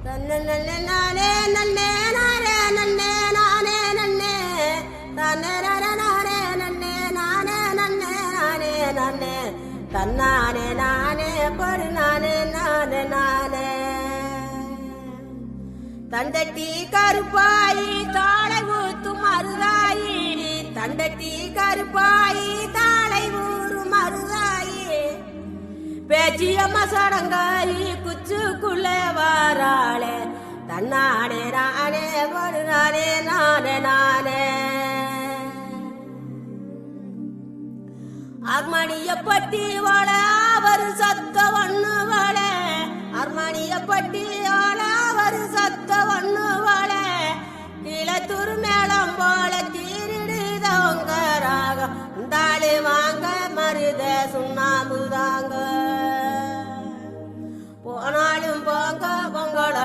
தன்ன நல்ல நானே நன்னே நானே நன்னே நானே நன்னே தன்னே நானே நன்னே நானே நன்னே நானே நன்னே தன்னானே நானே படு நானே நானே நானே தண்டட்டி கருப்பாயி தாளை ஊத்து மருதாயி தண்டட்டி கருப்பாயி தாளை ஊறு மருதாயி பேச்சியம்மா சடங்காயி குச்சுக்குள்ளே வாராளே தன்னானே நானே படு நானே நானே நானே அர்மணிய பட்டி வாழ அவர் சத்த ஒண்ணு வாழ அர்மணிய பட்டி வாழ அவர் சத்த ஒண்ணு வாழ கீழத்தூர் மேளம் போல தீரிடுதவங்க ராகம் உண்டாளி வாங்க மருத சுண்ணாம்புதாங்க போனாலும் போங்க